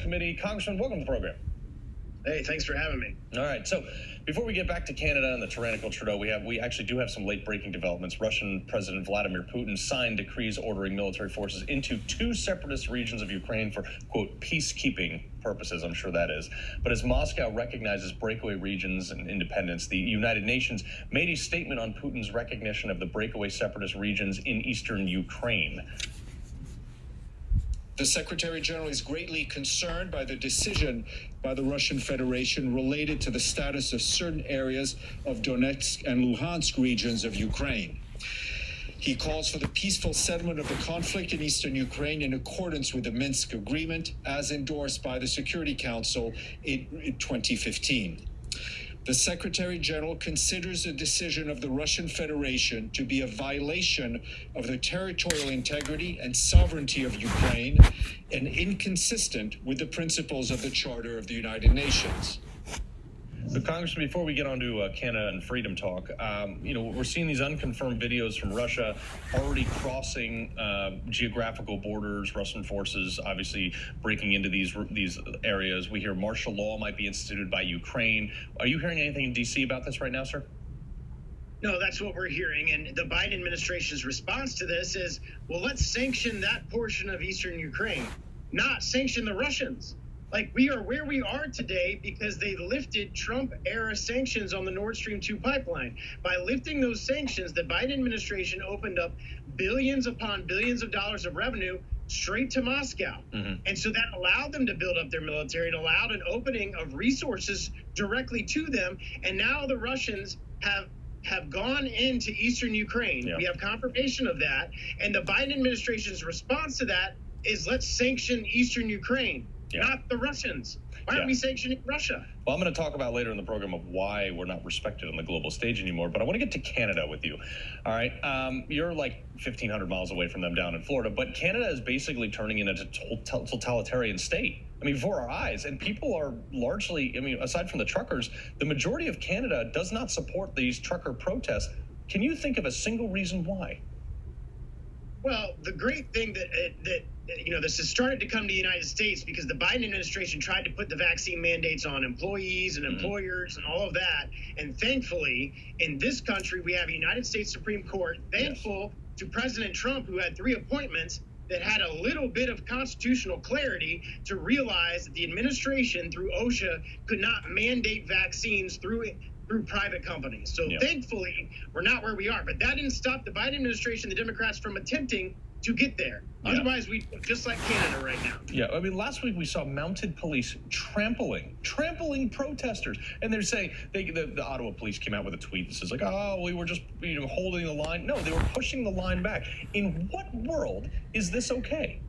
Committee. Congressman, welcome to the program. Hey, thanks for having me. All right. So before we get back to Canada and the tyrannical Trudeau, we actually do have some late breaking developments. Russian President Vladimir Putin signed decrees ordering military forces into two separatist regions of Ukraine for, quote, peacekeeping purposes. I'm sure that is. But as Moscow recognizes breakaway regions and independence, the United Nations made a statement on Putin's recognition of the breakaway separatist regions in eastern Ukraine. The Secretary General is greatly concerned by the decision by the Russian Federation related to the status of certain areas of Donetsk and Luhansk regions of Ukraine. He calls for the peaceful settlement of the conflict in eastern Ukraine in accordance with the Minsk Agreement, as endorsed by the Security Council in 2015. The Secretary General considers the decision of the Russian Federation to be a violation of the territorial integrity and sovereignty of Ukraine and inconsistent with the principles of the Charter of the United Nations. So, Congressman, before we get on to Canada and freedom talk, we're seeing these unconfirmed videos from Russia already crossing geographical borders. Russian forces obviously breaking into these areas. We hear martial law might be instituted by Ukraine. Are you hearing anything in D.C. about this right now, sir? No, that's what we're hearing. And the Biden administration's response to this is, well, let's sanction that portion of eastern Ukraine, not sanction the Russians. Like, we are where we are today because they lifted Trump-era sanctions on the Nord Stream 2 pipeline. By lifting those sanctions, the Biden administration opened up billions upon billions of dollars of revenue straight to Moscow. Mm-hmm. And so that allowed them to build up their military. It allowed an opening of resources directly to them. And now the Russians have gone into eastern Ukraine. Yep. We have confirmation of that. And the Biden administration's response to that is, let's sanction eastern Ukraine. Yeah. Not the Russians. Why aren't we sanctioning Russia? Well, I'm going to talk about later in the program of why we're not respected on the global stage anymore, but I want to get to Canada with you. All right. You're like 1,500 miles away from them down in Florida, but Canada is basically turning into a totalitarian state. I mean, before our eyes. And people are largely, aside from the truckers, the majority of Canada does not support these trucker protests. Can you think of a single reason why? Well, the great thing that this has started to come to the United States because the Biden administration tried to put the vaccine mandates on employees and employers and all of that. And thankfully, in this country, we have a United States Supreme Court thankful to President Trump, who had 3 appointments that had a little bit of constitutional clarity to realize that the administration through OSHA could not mandate vaccines through private companies. So thankfully, we're not where we are. But that didn't stop the Biden administration, the Democrats, from attempting to get there. Otherwise, we just like Canada right now. Yeah, last week we saw mounted police trampling protesters. And they're saying, the Ottawa police came out with a tweet that says, we were just holding the line. No, they were pushing the line back. In what world is this okay?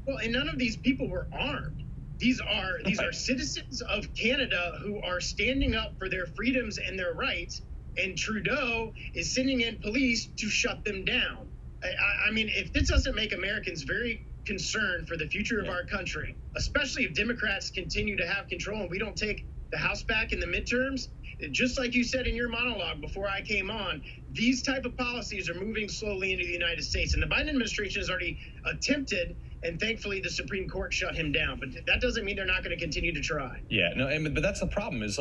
Well, and none of these people were armed. These are citizens of Canada who are standing up for their freedoms and their rights, and Trudeau is sending in police to shut them down. If this doesn't make Americans very concerned for the future of our country, especially if Democrats continue to have control and we don't take the House back in the midterms, just like you said in your monologue before I came on, these type of policies are moving slowly into the United States. And the Biden administration has already attempted, and thankfully the Supreme Court shut him down. But that doesn't mean they're not going to continue to try. Yeah, no, but that's the problem is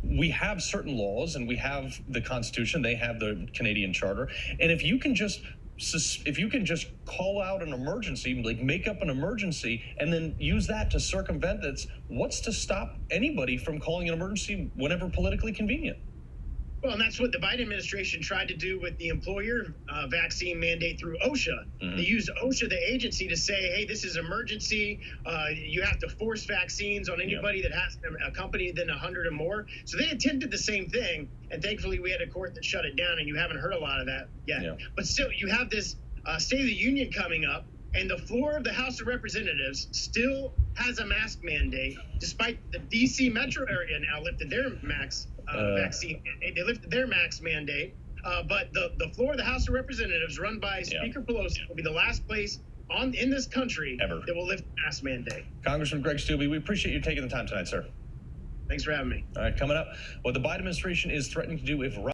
we have certain laws and we have the Constitution, they have the Canadian Charter. And if you can just call out an emergency, make up an emergency, and then use that to circumvent it, what's to stop anybody from calling an emergency whenever politically convenient? Well, and that's what the Biden administration tried to do with the employer vaccine mandate through OSHA. Mm-hmm. They used OSHA, the agency, to say, hey, this is emergency. You have to force vaccines on anybody that has a company than 100 or more. So they attempted the same thing. And thankfully, we had a court that shut it down, and you haven't heard a lot of that yet. Yeah. But still, you have this State of the Union coming up, and the floor of the House of Representatives still has a mask mandate, despite the D.C. metro area now lifted their vaccine. They lifted their mask mandate. But the floor of the House of Representatives, run by Speaker Pelosi, will be the last place in this country ever that will lift the mask mandate. Congressman Greg Steube, we appreciate you taking the time tonight, sir. Thanks for having me. All right, coming up, what the Biden administration is threatening to do if